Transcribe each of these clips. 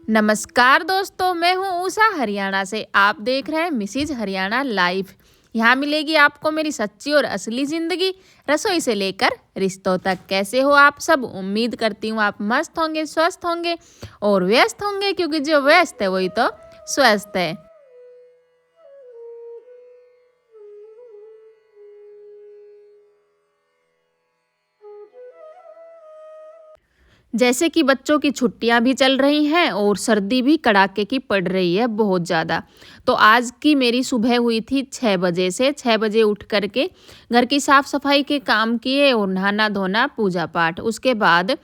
नमस्कार दोस्तों, मैं हूँ उषा हरियाणा से। आप देख रहे हैं मिसेज हरियाणा लाइव। यहाँ मिलेगी आपको मेरी सच्ची और असली ज़िंदगी, रसोई से लेकर रिश्तों तक। कैसे हो आप सब? उम्मीद करती हूँ आप मस्त होंगे, स्वस्थ होंगे और व्यस्त होंगे, क्योंकि जो व्यस्त है वही तो स्वस्थ है। जैसे कि बच्चों की छुट्टियां भी चल रही हैं और सर्दी भी कड़ाके की पड़ रही है बहुत ज़्यादा। तो आज की मेरी सुबह हुई थी 6 बजे से। 6 बजे उठ करके घर की साफ़ सफाई के काम किए और नहाना धोना पूजा पाठ। उसके बाद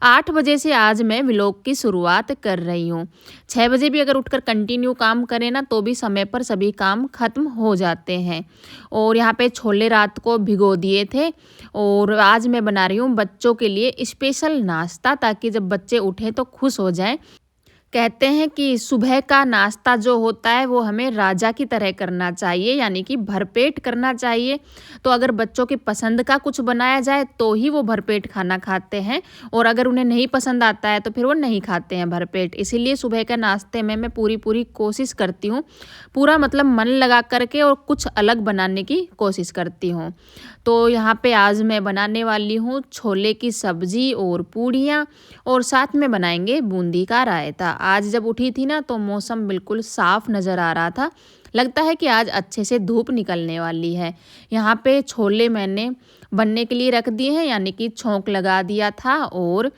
8 बजे से आज मैं व्लॉग की शुरुआत कर रही हूँ। 6 बजे भी अगर उठकर कंटिन्यू काम करें ना तो भी समय पर सभी काम खत्म हो जाते हैं। और यहाँ पे छोले रात को भिगो दिए थे और आज मैं बना रही हूँ बच्चों के लिए स्पेशल नाश्ता, ताकि जब बच्चे उठें तो खुश हो जाएं। कहते हैं कि सुबह का नाश्ता जो होता है वो हमें राजा की तरह करना चाहिए, यानी कि भरपेट करना चाहिए। तो अगर बच्चों की पसंद का कुछ बनाया जाए तो ही वो भरपेट खाना खाते हैं, और अगर उन्हें नहीं पसंद आता है तो फिर वो नहीं खाते हैं भरपेट। इसीलिए सुबह के नाश्ते में मैं पूरी पूरी कोशिश करती हूँ, पूरा मतलब मन लगा करके और कुछ अलग बनाने की कोशिश करती हूँ। तो यहाँ पे आज मैं बनाने वाली हूँ छोले की सब्ज़ी और पूड़ियाँ, और साथ में बनाएंगे बूंदी का रायता। आज जब उठी थी ना तो मौसम बिल्कुल साफ़ नज़र आ रहा था। लगता है कि आज अच्छे से धूप निकलने वाली है। यहाँ पे छोले मैंने बनने के लिए रख दिए हैं, यानी कि छोंक लगा दिया था, और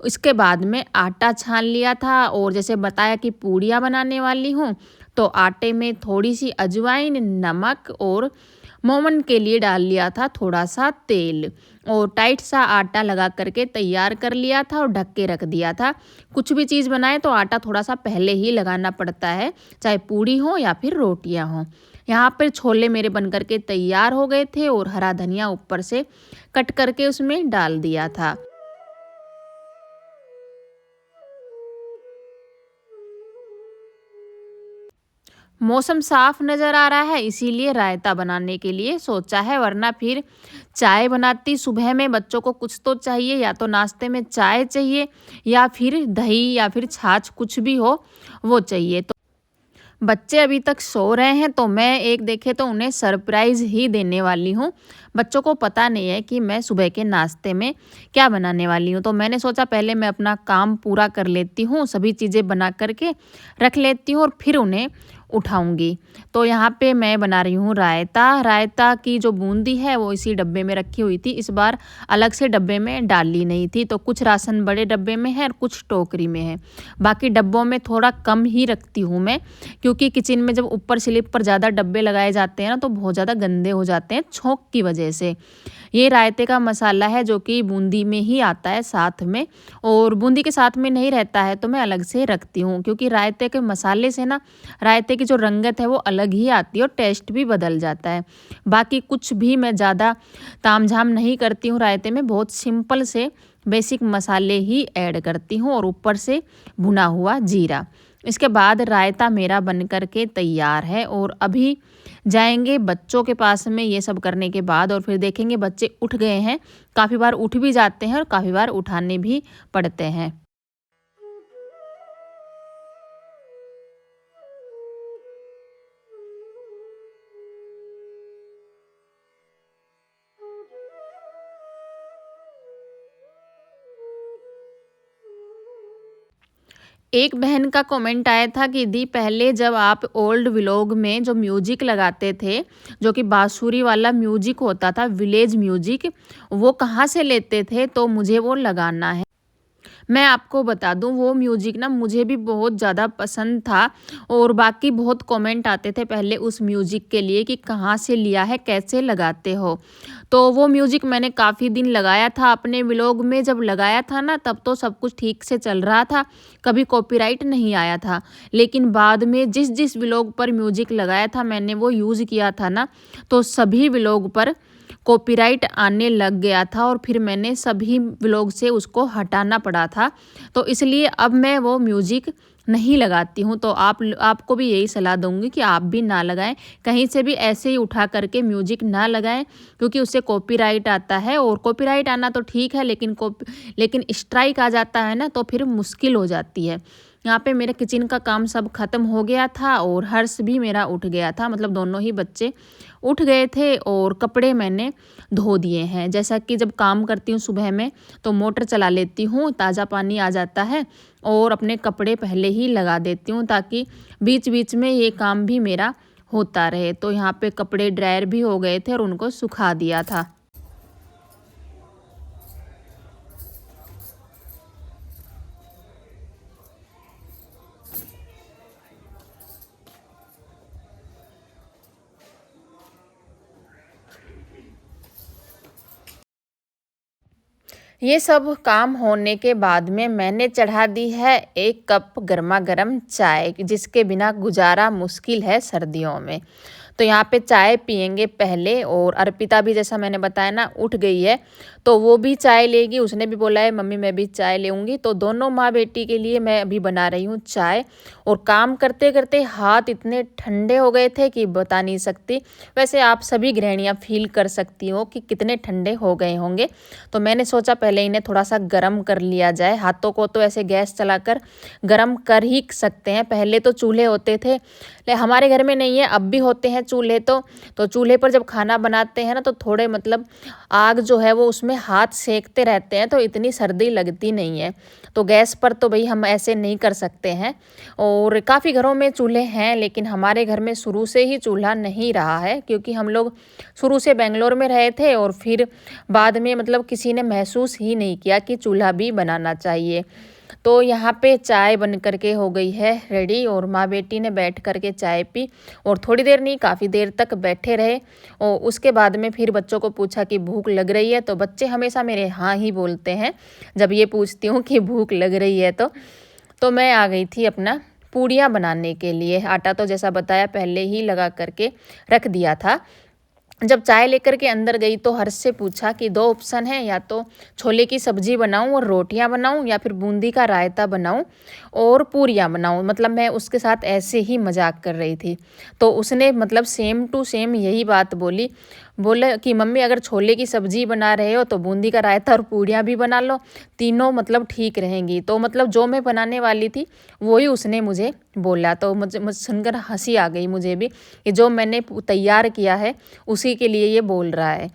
इसके बाद में आटा छान लिया था। और जैसे बताया कि पूड़ियाँ बनाने वाली हूँ, तो आटे में थोड़ी सी अजवाइन, नमक और मोमन के लिए डाल लिया था थोड़ा सा तेल, और टाइट सा आटा लगा करके तैयार कर लिया था और ढक के रख दिया था। कुछ भी चीज़ बनाए तो आटा थोड़ा सा पहले ही लगाना पड़ता है, चाहे पूड़ी हो या फिर रोटियां हो। यहाँ पर छोले मेरे बन करके तैयार हो गए थे और हरा धनिया ऊपर से कट करके उसमें डाल दिया था। मौसम साफ नज़र आ रहा है, इसीलिए रायता बनाने के लिए सोचा है, वरना फिर चाय बनाती। सुबह में बच्चों को कुछ तो चाहिए, या तो नाश्ते में चाय चाहिए या फिर दही या फिर छाछ, कुछ भी हो वो चाहिए। तो बच्चे अभी तक सो रहे हैं, तो मैं एक देखे तो उन्हें सरप्राइज़ ही देने वाली हूँ। बच्चों को पता नहीं है कि मैं सुबह के नाश्ते में क्या बनाने वाली हूँ। तो मैंने सोचा पहले मैं अपना काम पूरा कर लेती हूँ, सभी चीज़ें बना करके रख लेती हूँ और फिर उन्हें उठाऊँगी। तो यहाँ पे मैं बना रही हूँ रायता। रायता की जो बूंदी है वो इसी डब्बे में रखी हुई थी, इस बार अलग से डब्बे में डाली नहीं थी। तो कुछ राशन बड़े डब्बे में है और कुछ टोकरी में है। बाकी डब्बों में थोड़ा कम ही रखती हूँ मैं, क्योंकि किचन में जब ऊपर स्लिप पर ज़्यादा डब्बे लगाए जाते हैं ना तो बहुत ज़्यादा गंदे हो जाते हैं छोंक की वजह से। ये रायते का मसाला है जो कि बूंदी में ही आता है साथ में, और बूंदी के साथ में नहीं रहता है तो मैं अलग से रखती हूँ, क्योंकि रायते के मसाले से ना रायते की जो रंगत है वो अलग ही आती है और टेस्ट भी बदल जाता है। बाकी कुछ भी मैं ज़्यादा तामझाम नहीं करती हूँ रायते में, बहुत सिंपल से बेसिक मसाले ही ऐड करती हूँ, और ऊपर से भुना हुआ जीरा। इसके बाद रायता मेरा बन कर के तैयार है, और अभी जाएंगे बच्चों के पास में ये सब करने के बाद, और फिर देखेंगे बच्चे उठ गए हैं। काफ़ी बार उठ भी जाते हैं और काफ़ी बार उठाने भी पड़ते हैं। एक बहन का कमेंट आया था कि दी, पहले जब आप ओल्ड व्लॉग में जो म्यूजिक लगाते थे, जो कि बांसुरी वाला म्यूजिक होता था, विलेज म्यूजिक, वो कहाँ से लेते थे? तो मुझे वो लगाना है। मैं आपको बता दूँ वो म्यूज़िक ना मुझे भी बहुत ज़्यादा पसंद था और बाकी बहुत कमेंट आते थे पहले उस म्यूज़िक के लिए कि कहाँ से लिया है, कैसे लगाते हो? तो वो म्यूज़िक मैंने काफ़ी दिन लगाया था अपने व्लॉग में, जब लगाया था ना तब तो सब कुछ ठीक से चल रहा था, कभी कॉपीराइट नहीं आया था। लेकिन बाद में जिस व्लॉग पर म्यूज़िक लगाया था मैंने वो यूज़ किया था ना, तो सभी व्लॉग पर कॉपीराइट आने लग गया था और फिर मैंने सभी व्लॉग से उसको हटाना पड़ा था। तो इसलिए अब मैं वो म्यूज़िक नहीं लगाती हूँ। तो आपको भी यही सलाह दूँगी कि आप भी ना लगाएँ, कहीं से भी ऐसे ही उठा करके म्यूज़िक ना लगाएँ, क्योंकि उससे कॉपीराइट आता है और कॉपीराइट आना तो ठीक है, लेकिन स्ट्राइक आ जाता है ना तो फिर मुश्किल हो जाती है। यहाँ पे मेरे किचन का काम सब ख़त्म हो गया था और हर्ष भी मेरा उठ गया था, मतलब दोनों ही बच्चे उठ गए थे और कपड़े मैंने धो दिए हैं। जैसा कि जब काम करती हूँ सुबह में तो मोटर चला लेती हूँ, ताज़ा पानी आ जाता है और अपने कपड़े पहले ही लगा देती हूँ ताकि बीच बीच में ये काम भी मेरा होता रहे। तो यहाँ पे कपड़े ड्रायर भी हो गए थे और उनको सुखा दिया था। ये सब काम होने के बाद में मैंने चढ़ा दी है 1 कप गरमा-गरम चाय, जिसके बिना गुज़ारा मुश्किल है सर्दियों में। तो यहाँ पे चाय पिएँगे पहले और अर्पिता भी जैसा मैंने बताया ना उठ गई है, तो वो भी चाय लेगी। उसने भी बोला है मम्मी मैं भी चाय लेऊँगी, तो दोनों माँ-बेटी के लिए मैं अभी बना रही हूँ चाय। और काम करते-करते हाथ इतने ठंडे हो गए थे कि बता नहीं सकती। वैसे आप सभी गृहिणियाँ फ़ील कर सकती हो कि कितने ठंडे हो गए होंगे। तो मैंने सोचा पहले इन्हें थोड़ा-सा गरम कर लिया जाए। हाथों को तो ऐसे गैस चलाकर गरम कर ही सकते हैं। पहले तो चूल्हे होते थे, हमारे घर में नहीं है, अब भी होते हैं चूल्हे तो चूल्हे पर जब खाना बनाते हैं ना तो थोड़े मतलब आग जो है वो उसमें हाथ सेकते रहते हैं तो इतनी सर्दी लगती नहीं है। तो गैस पर तो भाई हम ऐसे नहीं कर सकते हैं और काफ़ी घरों में चूल्हे हैं, लेकिन हमारे घर में शुरू से ही चूल्हा नहीं रहा है, क्योंकि हम लोग शुरू से बेंगलोर में रहे थे और फिर बाद में मतलब किसी ने महसूस ही नहीं किया कि चूल्हा भी बनाना चाहिए। तो यहाँ पे चाय बन करके हो गई है रेडी और माँ बेटी ने बैठ करके चाय पी और थोड़ी देर नहीं काफ़ी देर तक बैठे रहे। और उसके बाद में फिर बच्चों को पूछा कि भूख लग रही है, तो बच्चे हमेशा मेरे हाँ ही बोलते हैं जब ये पूछती हूँ कि भूख लग रही है तो मैं आ गई थी अपना पूड़ियाँ बनाने के लिए। आटा तो जैसा बताया पहले ही लगा करके रख दिया था। जब चाय लेकर के अंदर गई तो हर्ष से पूछा कि 2 ऑप्शन है, या तो छोले की सब्जी बनाऊं और रोटियां बनाऊं या फिर बूंदी का रायता बनाऊं और पूरियां बनाऊं। मतलब मैं उसके साथ ऐसे ही मजाक कर रही थी, तो उसने मतलब सेम टू सेम यही बात बोली। बोले कि मम्मी अगर छोले की सब्जी बना रहे हो तो बूंदी का रायता और पूड़ियाँ भी बना लो, तीनों मतलब ठीक रहेंगी। तो मतलब जो मैं बनाने वाली थी वही उसने मुझे बोला, तो मुझे सुनकर हंसी आ गई मुझे भी कि जो मैंने तैयार किया है उसी के लिए ये बोल रहा है।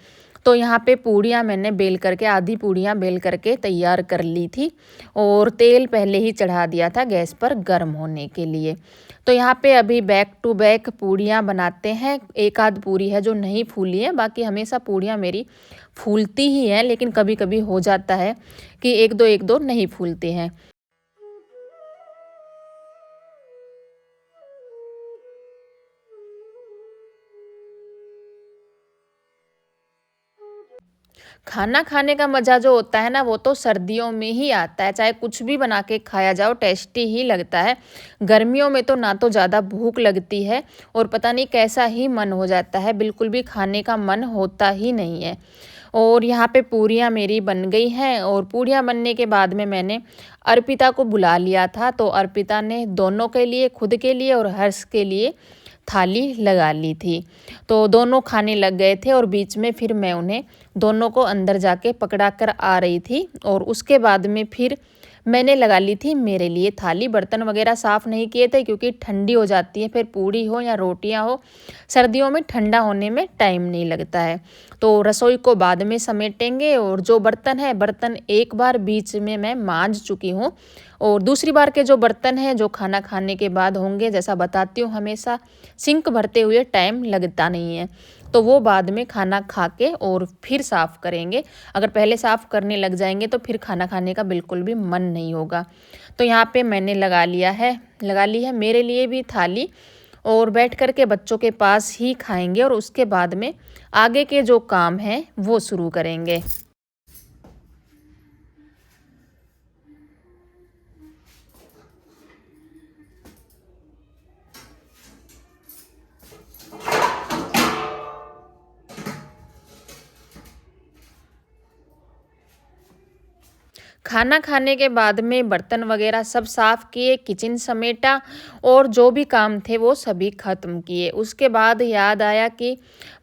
तो यहाँ पे पूड़ियाँ मैंने बेल करके आधी पूड़ियाँ बेल करके तैयार कर ली थी और तेल पहले ही चढ़ा दिया था गैस पर गर्म होने के लिए। तो यहाँ पे अभी बैक टू बैक पूड़ियाँ बनाते हैं। एक आध पूरी है जो नहीं फूली है, बाकी हमेशा पूड़ियाँ मेरी फूलती ही हैं, लेकिन कभी कभी हो जाता है कि एक दो नहीं फूलती हैं। खाना खाने का मज़ा जो होता है ना वो तो सर्दियों में ही आता है, चाहे कुछ भी बना के खाया जाओ टेस्टी ही लगता है। गर्मियों में तो ना तो ज़्यादा भूख लगती है और पता नहीं कैसा ही मन हो जाता है, बिल्कुल भी खाने का मन होता ही नहीं है। और यहाँ पे पूरियाँ मेरी बन गई हैं और पूरियाँ बनने के बाद में मैंने अर्पिता को बुला लिया था, तो अर्पिता ने दोनों के लिए, खुद के लिए और हर्ष के लिए थाली लगा ली थी। तो दोनों खाने लग गए थे और बीच में फिर मैं उन्हें दोनों को अंदर जाके पकड़ा कर आ रही थी और उसके बाद में फिर मैंने लगा ली थी मेरे लिए थाली। बर्तन वगैरह साफ़ नहीं किए थे क्योंकि ठंडी हो जाती है, फिर पूड़ी हो या रोटियां हो सर्दियों में ठंडा होने में टाइम नहीं लगता है। तो रसोई को बाद में समेटेंगे और जो बर्तन है, बर्तन एक बार बीच में मैं मांज चुकी हूँ और दूसरी बार के जो बर्तन हैं जो खाना खाने के बाद होंगे, जैसा बताती हूँ हमेशा सिंक भरते हुए टाइम लगता नहीं है। तो वो बाद में खाना खा के और फिर साफ़ करेंगे। अगर पहले साफ़ करने लग जाएंगे तो फिर खाना खाने का बिल्कुल भी मन नहीं होगा। तो यहाँ पे मैंने लगा ली है मेरे लिए भी थाली, और बैठ कर के बच्चों के पास ही खाएंगे और उसके बाद में आगे के जो काम हैं वो शुरू करेंगे। खाना खाने के बाद में बर्तन वगैरह सब साफ़ किए, किचन समेटा और जो भी काम थे वो सभी ख़त्म किए। उसके बाद याद आया कि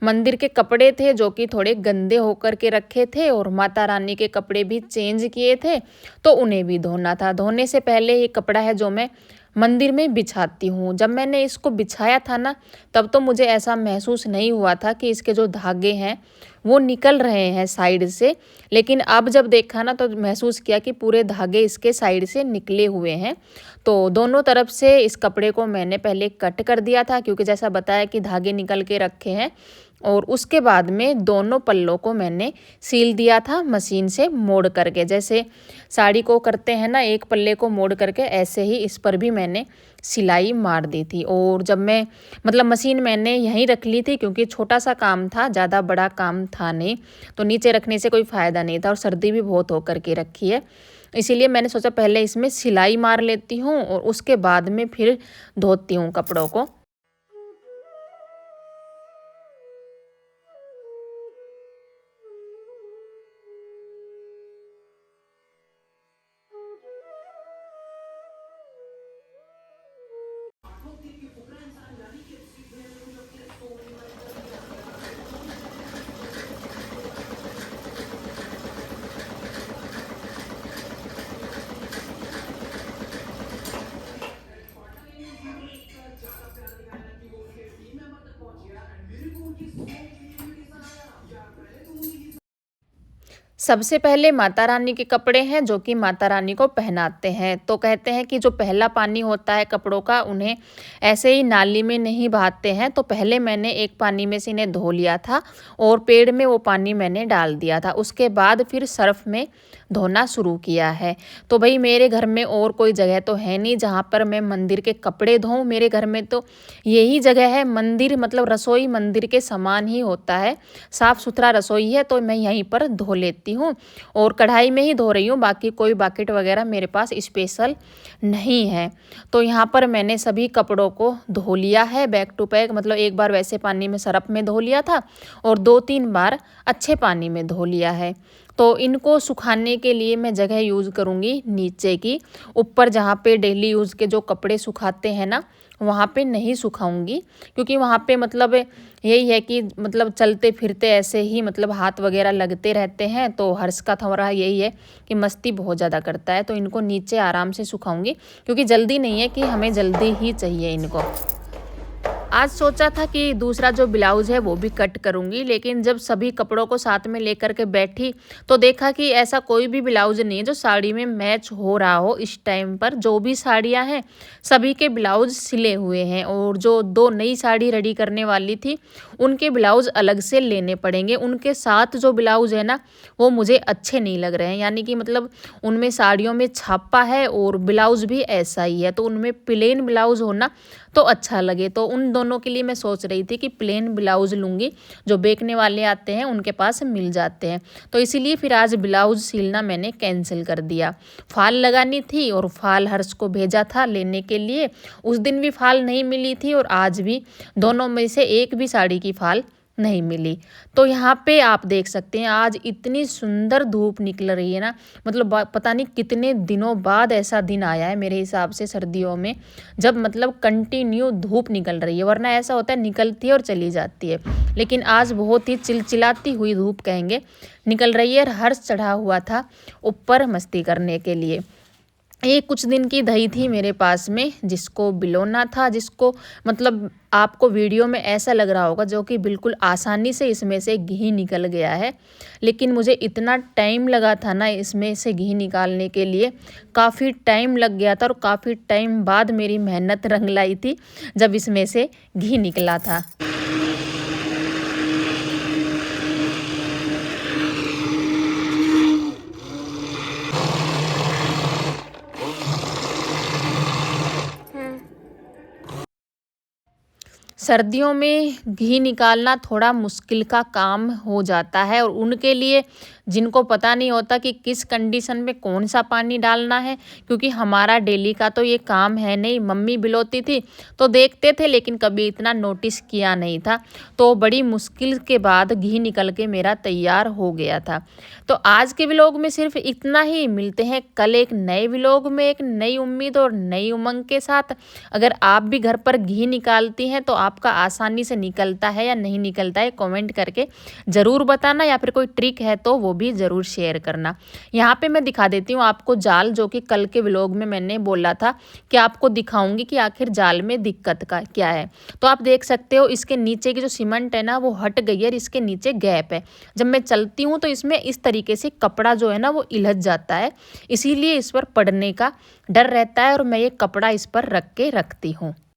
मंदिर के कपड़े थे जो कि थोड़े गंदे होकर के रखे थे, और माता रानी के कपड़े भी चेंज किए थे तो उन्हें भी धोना था। धोने से पहले ये कपड़ा है जो मैं मंदिर में बिछाती हूँ। जब मैंने इसको बिछाया था ना, तब तो मुझे ऐसा महसूस नहीं हुआ था कि इसके जो धागे हैं वो निकल रहे हैं साइड से, लेकिन अब जब देखा ना तो महसूस किया कि पूरे धागे इसके साइड से निकले हुए हैं। तो दोनों तरफ से इस कपड़े को मैंने पहले कट कर दिया था, क्योंकि जैसा बताया कि धागे निकल के रखे हैं, और उसके बाद में दोनों पल्लों को मैंने सील दिया था मशीन से मोड़ करके। जैसे साड़ी को करते हैं ना, एक पल्ले को मोड़ करके, ऐसे ही इस पर भी मैंने सिलाई मार दी थी। और जब मैं मशीन मैंने यहीं रख ली थी, क्योंकि छोटा सा काम था, ज़्यादा बड़ा काम था नहीं, तो नीचे रखने से कोई फ़ायदा नहीं था और सर्दी भी बहुत हो करके रखी है। इसीलिए मैंने सोचा पहले इसमें सिलाई मार लेती हूँ और उसके बाद में फिर धोती हूँ कपड़ों को। सबसे पहले माता रानी के कपड़े हैं जो कि माता रानी को पहनाते हैं। तो कहते हैं कि जो पहला पानी होता है कपड़ों का, उन्हें ऐसे ही नाली में नहीं बहाते हैं। तो पहले मैंने एक पानी में से इन्हें धो लिया था और पेड़ में वो पानी मैंने डाल दिया था। उसके बाद फिर सर्फ में धोना शुरू किया है। तो भाई मेरे घर में और कोई जगह तो है नहीं जहाँ पर मैं मंदिर के कपड़े धोऊं। मेरे घर में तो यही जगह है। मंदिर रसोई मंदिर के समान ही होता है, साफ़ सुथरा रसोई है, तो मैं यहीं पर धो लेती हूँ और कढ़ाई में ही धो रही हूँ। बाकी कोई बकेट वगैरह मेरे पास स्पेशल नहीं है। तो यहाँ पर मैंने सभी कपड़ों को धो लिया है बैक टू बैक। एक बार वैसे पानी में सरफ में धो लिया था और 2-3 बार अच्छे पानी में धो लिया है। तो इनको सुखाने के लिए मैं जगह यूज़ करूँगी नीचे की। ऊपर जहाँ पे डेली यूज़ के जो कपड़े सुखाते हैं ना, वहाँ पे नहीं सुखाऊंगी, क्योंकि वहाँ पे यही है कि चलते फिरते ऐसे ही हाथ वगैरह लगते रहते हैं। तो हर्ष का थोड़ा यही है कि मस्ती बहुत ज़्यादा करता है। तो इनको नीचे आराम से सुखाऊंगी, क्योंकि जल्दी नहीं है कि हमें जल्दी ही चाहिए इनको। आज सोचा था कि दूसरा जो ब्लाउज़ है वो भी कट करूँगी, लेकिन जब सभी कपड़ों को साथ में लेकर के बैठी तो देखा कि ऐसा कोई भी ब्लाउज़ नहीं है जो साड़ी में मैच हो रहा हो। इस टाइम पर जो भी साड़ियाँ हैं सभी के ब्लाउज़ सिले हुए हैं, और जो 2 नई साड़ी रेडी करने वाली थी उनके ब्लाउज़ अलग से लेने पड़ेंगे। उनके साथ जो ब्लाउज़ है ना वो मुझे अच्छे नहीं लग रहे हैं, यानी कि उनमें साड़ियों में छापा है और ब्लाउज़ भी ऐसा ही है। तो उनमें प्लेन ब्लाउज़ होना तो अच्छा लगे। तो उन दोनों के लिए मैं सोच रही थी कि प्लेन ब्लाउज़ लूँगी, जो बेचने वाले आते हैं उनके पास मिल जाते हैं। तो इसीलिए फिर आज ब्लाउज़ सिलना मैंने कैंसिल कर दिया। फ़ाल लगानी थी और फ़ाल हर्ष को भेजा था लेने के लिए। उस दिन भी फ़ाल नहीं मिली थी और आज भी दोनों में से एक भी साड़ी की फ़ाल नहीं मिली। तो यहाँ पे आप देख सकते हैं आज इतनी सुंदर धूप निकल रही है ना, पता नहीं कितने दिनों बाद ऐसा दिन आया है मेरे हिसाब से सर्दियों में, जब कंटिन्यू धूप निकल रही है। वरना ऐसा होता है निकलती है और चली जाती है, लेकिन आज बहुत ही चिलचिलाती हुई धूप कहेंगे निकल रही है। हर्ष चढ़ा हुआ था ऊपर मस्ती करने के लिए। ये कुछ दिन की दही थी मेरे पास में, जिसको बिलोना था, जिसको आपको वीडियो में ऐसा लग रहा होगा जो कि बिल्कुल आसानी से इसमें से घी निकल गया है, लेकिन मुझे इतना टाइम लगा था ना इसमें से घी निकालने के लिए। काफ़ी टाइम लग गया था और काफ़ी टाइम बाद मेरी मेहनत रंग लाई थी जब इसमें से घी निकला था। सर्दियों में घी निकालना थोड़ा मुश्किल का काम हो जाता है और उनके लिए जिनको पता नहीं होता कि किस कंडीशन में कौन सा पानी डालना है, क्योंकि हमारा डेली का तो ये काम है नहीं। मम्मी बिलोती थी तो देखते थे लेकिन कभी इतना नोटिस किया नहीं था। तो बड़ी मुश्किल के बाद घी निकल के मेरा तैयार हो गया था। तो आज के व्लॉग में सिर्फ इतना ही। मिलते हैं कल एक नए व्लॉग में एक नई उम्मीद और नई उमंग के साथ। अगर आप भी घर पर घी निकालती हैं तो आपका आसानी से निकलता है या नहीं निकलता है, कमेंट करके ज़रूर बताना, या फिर कोई ट्रिक है तो वो भी ज़रूर शेयर करना। यहाँ पे मैं दिखा देती हूँ आपको जाल, जो कि कल के व्लॉग में मैंने बोला था कि आपको दिखाऊंगी कि आखिर जाल में दिक्कत का क्या है। तो आप देख सकते हो इसके नीचे की जो सीमेंट है ना वो हट गई है और इसके नीचे गैप है। जब मैं चलती हूँ तो इसमें इस तरीके से कपड़ा जो है ना वो इलझ जाता है, इसीलिए इस पर पड़ने का डर रहता है और मैं ये कपड़ा इस पर रख के रखती हूँ।